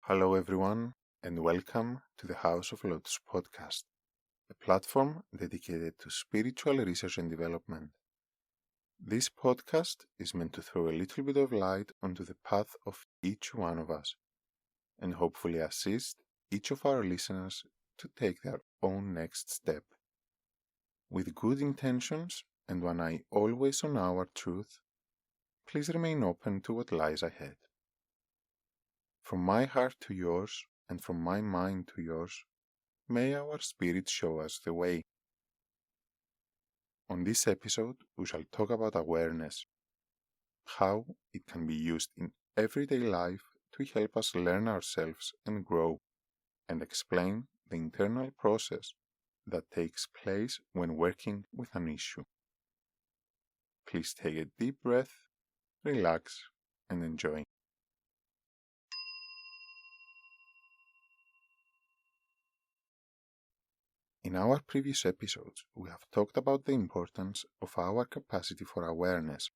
Hello, everyone, and welcome to the House of Lotus podcast, a platform dedicated to spiritual research and development. This podcast is meant to throw a little bit of light onto the path of each one of us and hopefully assist each of our listeners to take their own next step. With good intentions and one eye always on our truth, please remain open to what lies ahead. From my heart to yours, and from my mind to yours, may our spirit show us the way. On this episode, we shall talk about awareness, how it can be used in everyday life to help us learn ourselves and grow, and explain the internal process that takes place when working with an issue. Please take a deep breath, relax, and enjoy. In our previous episodes, we have talked about the importance of our capacity for awareness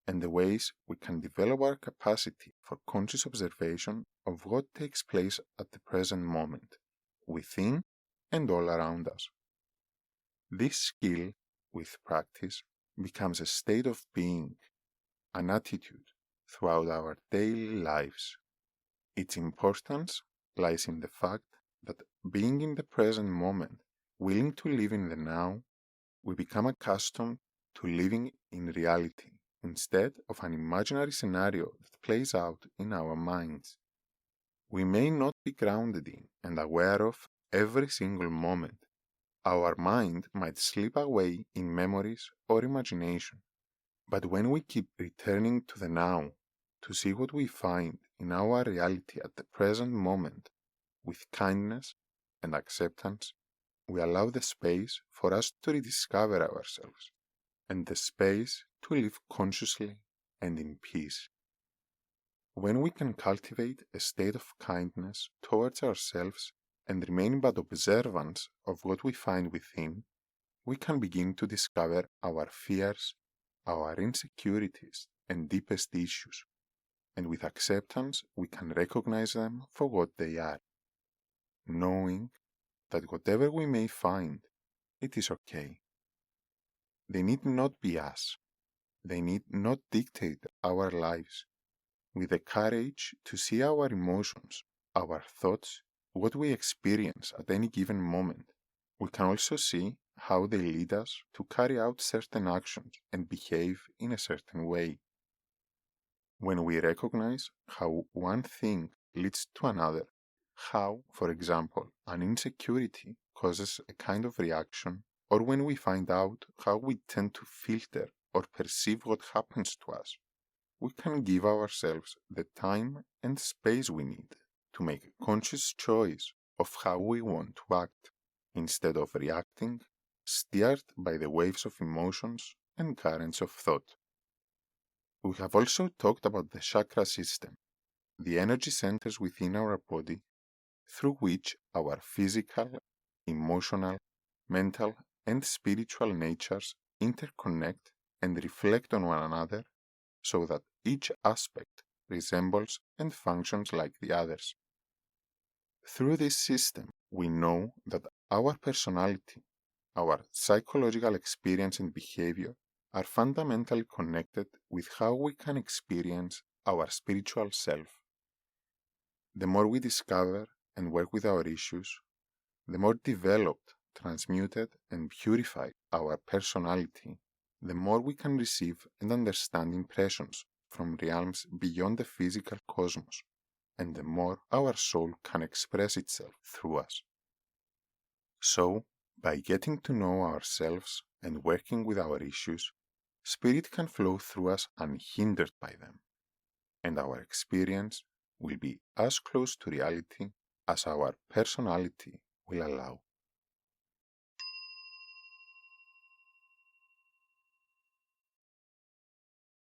and the ways we can develop our capacity for conscious observation of what takes place at the present moment, within and all around us. This skill, with practice, becomes a state of being, an attitude throughout our daily lives. Its importance lies in the fact that being in the present moment, willing to live in the now, we become accustomed to living in reality instead of an imaginary scenario that plays out in our minds. We may not be grounded in and aware of every single moment. Our mind might slip away in memories or imagination. But when we keep returning to the now to see what we find in our reality at the present moment with kindness and acceptance, we allow the space for us to rediscover ourselves and the space to live consciously and in peace. When we can cultivate a state of kindness towards ourselves and remain but observants of what we find within, we can begin to discover our fears, our insecurities, and deepest issues, and with acceptance we can recognize them for what they are, knowing that whatever we may find, it is okay. They need not be us. They need not dictate our lives. With the courage to see our emotions, our thoughts, what we experience at any given moment, we can also see how they lead us to carry out certain actions and behave in a certain way. When we recognize how one thing leads to another, how, for example, an insecurity causes a kind of reaction, or when we find out how we tend to filter or perceive what happens to us, we can give ourselves the time and space we need to make a conscious choice of how we want to act, instead of reacting, steered by the waves of emotions and currents of thought. We have also talked about the chakra system, the energy centers within our body through which our physical, emotional, mental, and spiritual natures interconnect and reflect on one another so that each aspect resembles and functions like the others. Through this system, we know that our personality, our psychological experience and behavior are fundamentally connected with how we can experience our spiritual self. The more we discover and work with our issues, the more developed, transmuted, and purified our personality, the more we can receive and understand impressions from realms beyond the physical cosmos, and the more our soul can express itself through us. So, by getting to know ourselves and working with our issues, spirit can flow through us unhindered by them, and our experience will be as close to reality as our personality will allow.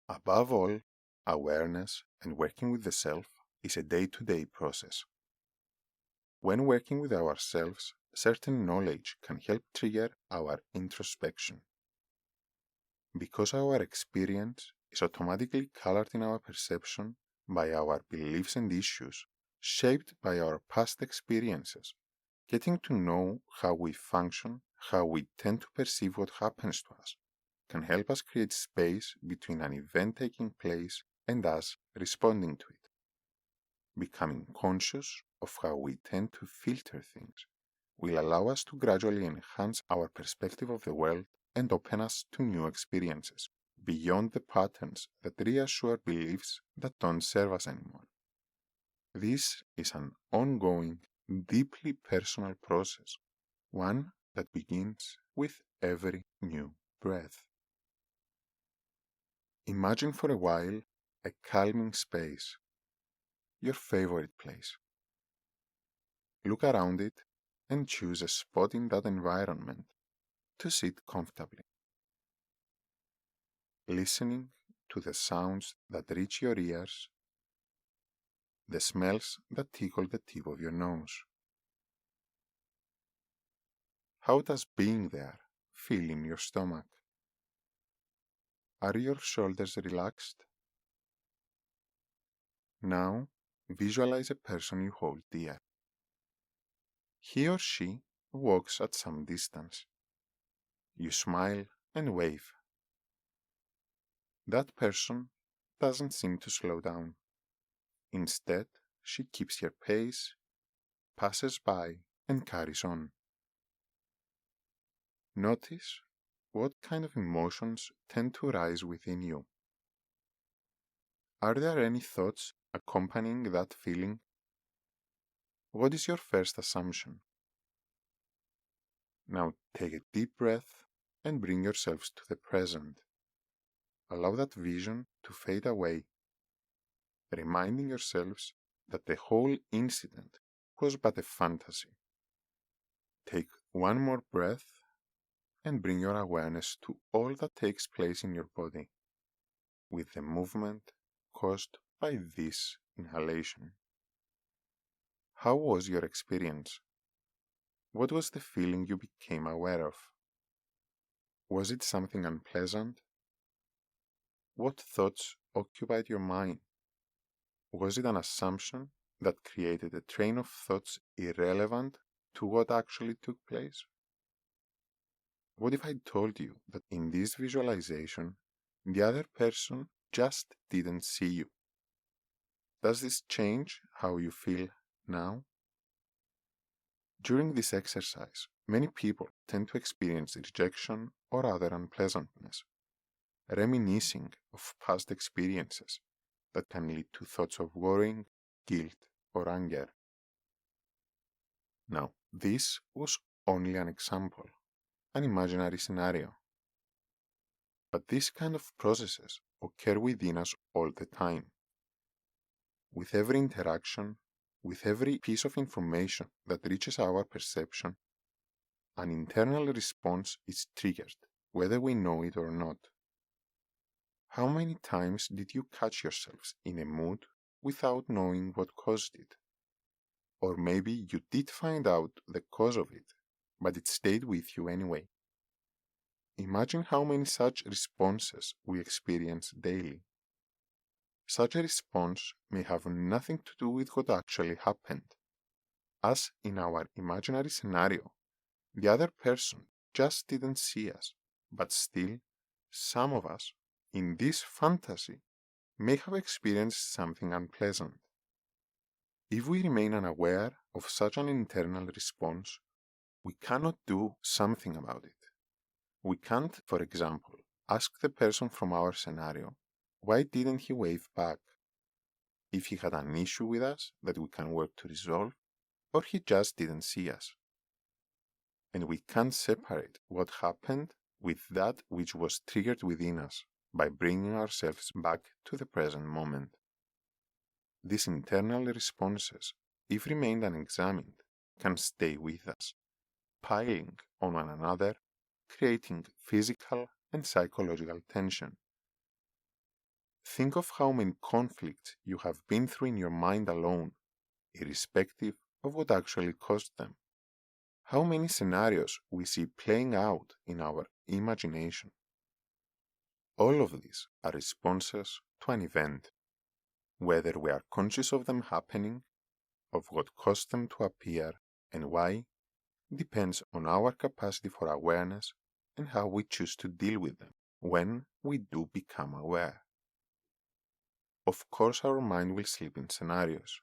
Above all, awareness and working with the self is a day-to-day process. When working with ourselves, certain knowledge can help trigger our introspection. Because our experience is automatically colored in our perception by our beliefs and issues, shaped by our past experiences. Getting to know how we function, how we tend to perceive what happens to us, can help us create space between an event taking place and us responding to it. Becoming conscious of how we tend to filter things will allow us to gradually enhance our perspective of the world and open us to new experiences, beyond the patterns that reassure beliefs that don't serve us anymore. This is an ongoing, deeply personal process, one that begins with every new breath. Imagine for a while a calming space, your favorite place. Look around it and choose a spot in that environment to sit comfortably, listening to the sounds that reach your ears, the smells that tickle the tip of your nose. How does being there feel in your stomach? Are your shoulders relaxed? Now, visualize a person you hold dear. He or she walks at some distance. You smile and wave. That person doesn't seem to slow down. Instead, she keeps her pace, passes by, and carries on. Notice what kind of emotions tend to rise within you. Are there any thoughts accompanying that feeling? What is your first assumption? Now take a deep breath and bring yourselves to the present. Allow that vision to fade away, reminding yourselves that the whole incident was but a fantasy. Take one more breath and bring your awareness to all that takes place in your body, with the movement caused by this inhalation. How was your experience? What was the feeling you became aware of? Was it something unpleasant? What thoughts occupied your mind? Was it an assumption that created a train of thoughts irrelevant to what actually took place? What if I told you that in this visualization, the other person just didn't see you? Does this change how you feel now? During this exercise, many people tend to experience rejection or other unpleasantness, reminiscing of past experiences that can lead to thoughts of worrying, guilt, or anger. Now, this was only an example, an imaginary scenario. But these kind of processes occur within us all the time. With every interaction, with every piece of information that reaches our perception, an internal response is triggered, whether we know it or not. How many times did you catch yourselves in a mood without knowing what caused it? Or maybe you did find out the cause of it, but it stayed with you anyway. Imagine how many such responses we experience daily. Such a response may have nothing to do with what actually happened. As in our imaginary scenario, the other person just didn't see us, but still, some of us, in this fantasy, may have experienced something unpleasant. If we remain unaware of such an internal response, we cannot do something about it. We can't, for example, ask the person from our scenario, why didn't he wave back? If he had an issue with us that we can work to resolve, or he just didn't see us. And we can't separate what happened with that which was triggered within us by bringing ourselves back to the present moment. These internal responses, if remained unexamined, can stay with us, piling on one another, creating physical and psychological tension. Think of how many conflicts you have been through in your mind alone, irrespective of what actually caused them. How many scenarios we see playing out in our imagination. All of these are responses to an event. Whether we are conscious of them happening of what caused them to appear and why depends on our capacity for awareness and how we choose to deal with them when we do become aware. Of course, our mind will slip in scenarios.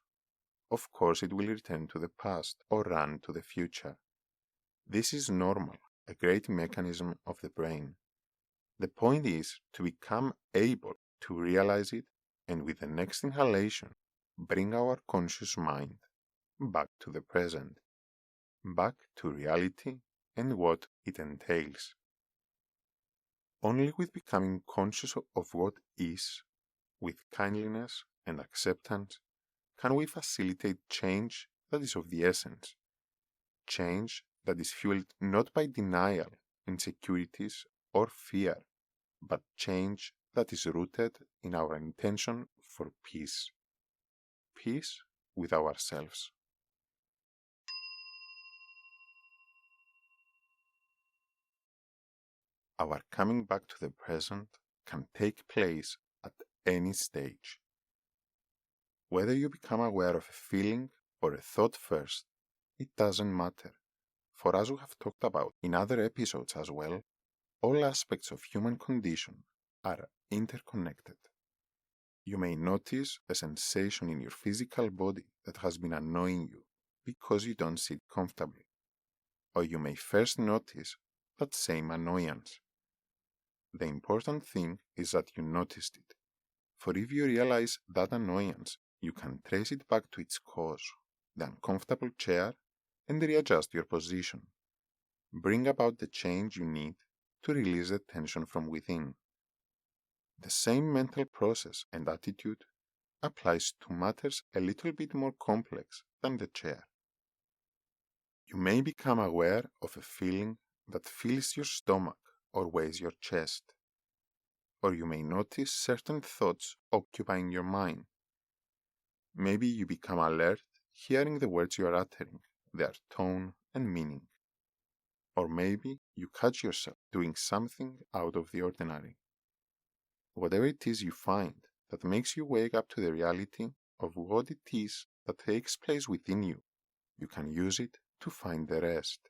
Of course, it will return to the past or run to the future. This is normal, a great mechanism of the brain. The point is to become able to realize it and with the next inhalation, bring our conscious mind back to the present, back to reality and what it entails. Only with becoming conscious of what is, with kindliness and acceptance, can we facilitate change that is of the essence, change that is fueled not by denial, insecurities, or fear, but change that is rooted in our intention for peace, peace with ourselves. Our coming back to the present can take place at any stage. Whether you become aware of a feeling or a thought first, it doesn't matter, for as we have talked about in other episodes as well, all aspects of human condition are interconnected. You may notice a sensation in your physical body that has been annoying you because you don't sit comfortably, or you may first notice that same annoyance. The important thing is that you noticed it, for if you realize that annoyance, you can trace it back to its cause, the uncomfortable chair, and readjust your position. Bring about the change you need to release the tension from within. The same mental process and attitude applies to matters a little bit more complex than the chair. You may become aware of a feeling that fills your stomach or weighs your chest, or you may notice certain thoughts occupying your mind. Maybe you become alert hearing the words you are uttering, their tone and meaning. Or maybe you catch yourself doing something out of the ordinary. Whatever it is you find that makes you wake up to the reality of what it is that takes place within you, you can use it to find the rest,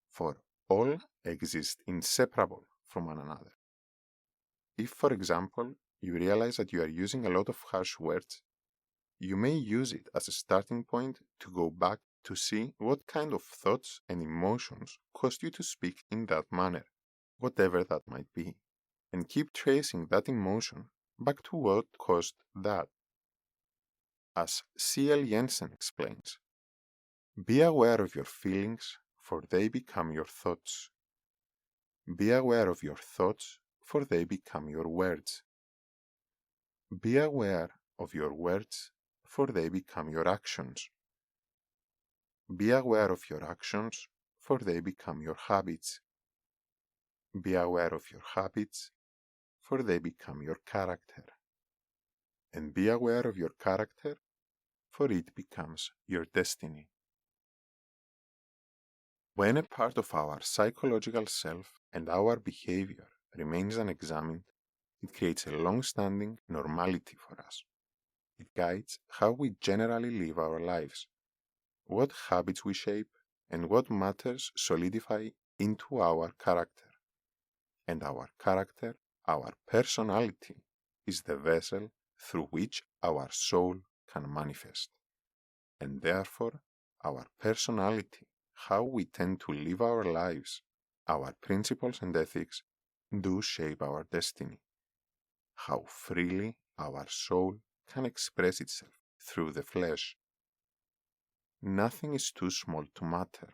for all exist inseparable from one another. If, for example, you realize that you are using a lot of harsh words, you may use it as a starting point to go back to see what kind of thoughts and emotions caused you to speak in that manner, whatever that might be, and keep tracing that emotion back to what caused that. As C.L. Jensen explains, be aware of your feelings, for they become your thoughts. Be aware of your thoughts, for they become your words. Be aware of your words, for they become your actions. Be aware of your actions, for they become your habits. Be aware of your habits, for they become your character. And be aware of your character, for it becomes your destiny. When a part of our psychological self and our behavior remains unexamined, it creates a long-standing normality for us. It guides how we generally live our lives, what habits we shape, and what matters solidify into our character. And our character, our personality, is the vessel through which our soul can manifest. And therefore, our personality, how we tend to live our lives, our principles and ethics, do shape our destiny. How freely our soul can express itself through the flesh. Nothing is too small to matter.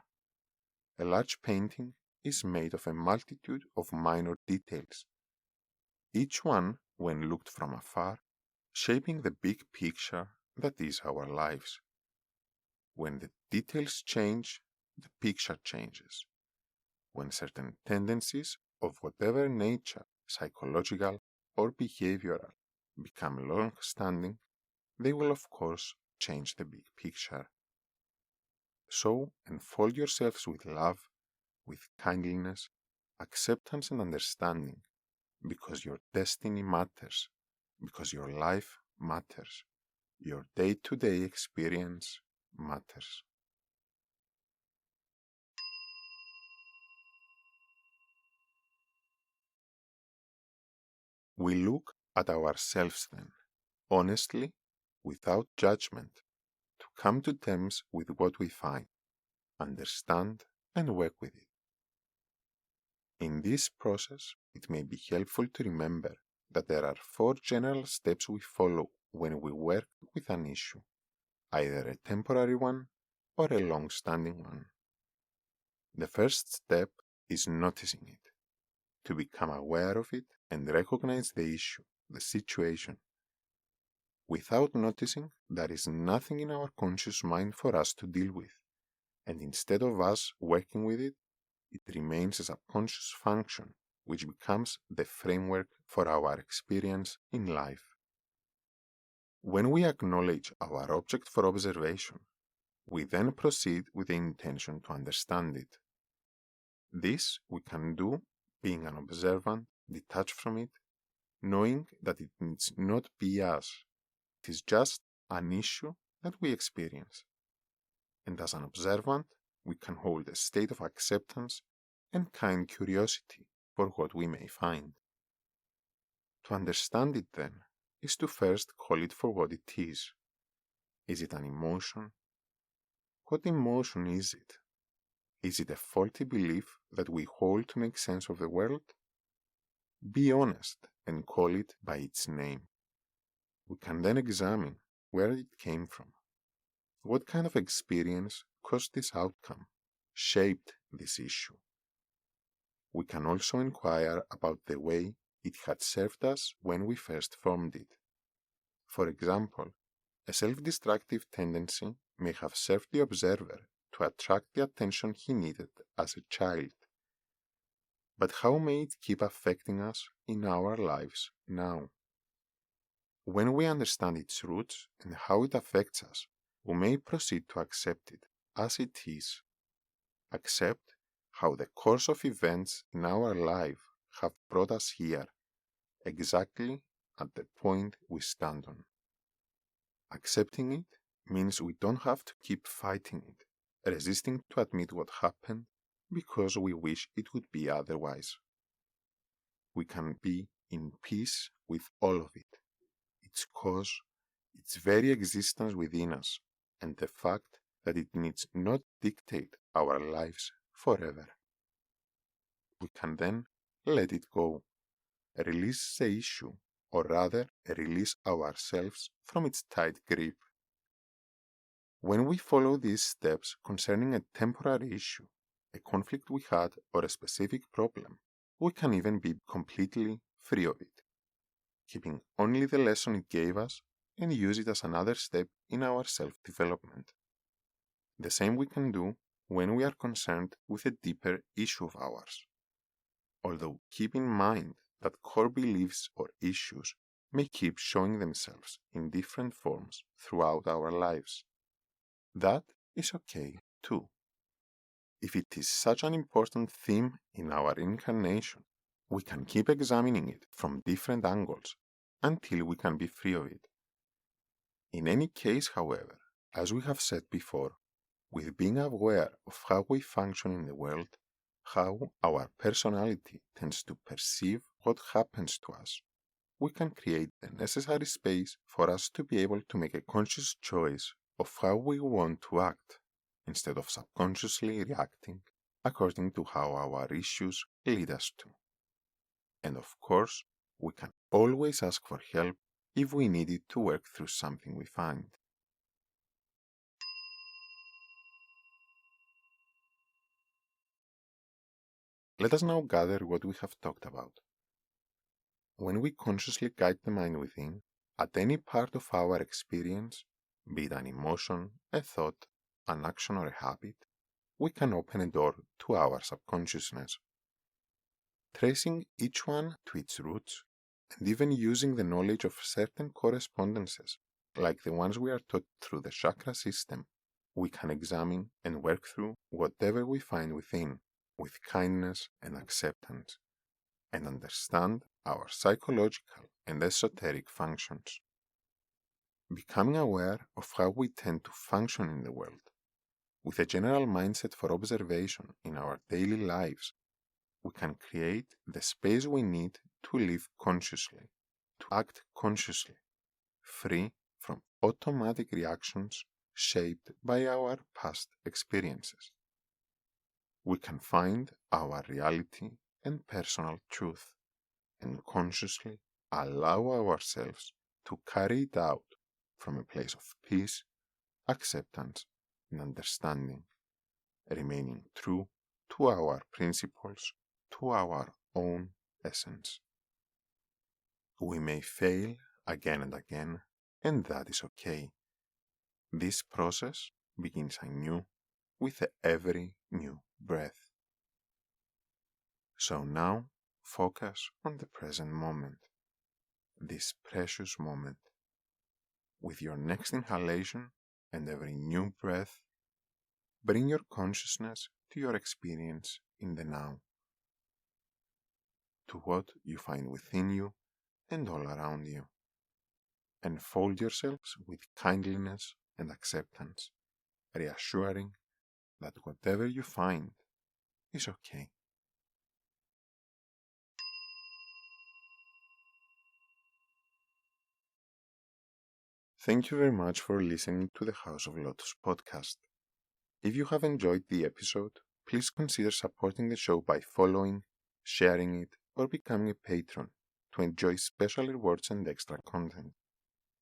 A large painting is made of a multitude of minor details, each one, when looked from afar, shaping the big picture that is our lives. When the details change, the picture changes. When certain tendencies of whatever nature, psychological or behavioral, become long-standing, they will of course change the big picture. So enfold yourselves with love, with kindliness, acceptance and understanding, because your destiny matters, because your life matters, your day-to-day experience matters. We look at ourselves then, honestly, without judgment, to come to terms with what we find, understand, and work with it. In this process, it may be helpful to remember that there are 4 general steps we follow when we work with an issue, either a temporary one or a long-standing one. The first step is noticing it, to become aware of it and recognize the issue, the situation. Without noticing, there is nothing in our conscious mind for us to deal with, and instead of us working with it, it remains a subconscious function which becomes the framework for our experience in life. When we acknowledge our object for observation, we then proceed with the intention to understand it. This we can do being an observant, detached from it, knowing that it needs not be us. It is just an issue that we experience. And as an observant, we can hold a state of acceptance and kind curiosity for what we may find. To understand it, then, is to first call it for what it is. Is it an emotion? What emotion is it? Is it a faulty belief that we hold to make sense of the world? Be honest and call it by its name. We can then examine where it came from. What kind of experience caused this outcome, shaped this issue? We can also inquire about the way it had served us when we first formed it. For example, a self-destructive tendency may have served the observer to attract the attention he needed as a child. But how may it keep affecting us in our lives now? When we understand its roots and how it affects us, we may proceed to accept it as it is. Accept how the course of events in our life have brought us here, exactly at the point we stand on. Accepting it means we don't have to keep fighting it, resisting to admit what happened because we wish it would be otherwise. We can be in peace with all of it, its cause, its very existence within us, and the fact that it needs not dictate our lives forever. We can then let it go, release the issue, or rather release ourselves from its tight grip. When we follow these steps concerning a temporary issue, a conflict we had, or a specific problem, we can even be completely free of it, keeping only the lesson it gave us and use it as another step in our self-development. The same we can do when we are concerned with a deeper issue of ours. Although keep in mind that core beliefs or issues may keep showing themselves in different forms throughout our lives. That is okay too. If it is such an important theme in our incarnation, we can keep examining it from different angles until we can be free of it. In any case, however, as we have said before, with being aware of how we function in the world, how our personality tends to perceive what happens to us, we can create the necessary space for us to be able to make a conscious choice of how we want to act, instead of subconsciously reacting according to how our issues lead us to. And of course, we can always ask for help if we need it to work through something we find. Let us now gather what we have talked about. When we consciously guide the mind within, at any part of our experience, be it an emotion, a thought, an action, or a habit, we can open a door to our subconsciousness. Tracing each one to its roots, and even using the knowledge of certain correspondences, like the ones we are taught through the chakra system, we can examine and work through whatever we find within, with kindness and acceptance, and understand our psychological and esoteric functions. Becoming aware of how we tend to function in the world, with a general mindset for observation in our daily lives, we can create the space we need to live consciously, to act consciously, free from automatic reactions shaped by our past experiences. We can find our reality and personal truth and consciously allow ourselves to carry it out from a place of peace, acceptance, and understanding, remaining true to our principles, to our own essence. We may fail again and again, and that is okay. This process begins anew with every new breath. So now, focus on the present moment, this precious moment. With your next inhalation and every new breath, bring your consciousness to your experience in the now, to what you find within you and all around you. Enfold yourselves with kindliness and acceptance, reassuring that whatever you find is okay. Thank you very much for listening to the House of Lotus podcast. If you have enjoyed the episode, please consider supporting the show by following, sharing it, or becoming a patron to enjoy special rewards and extra content.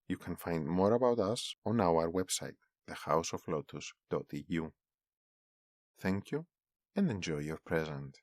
You can find more about us on our website, thehouseoflotus.eu. Thank you and enjoy your present.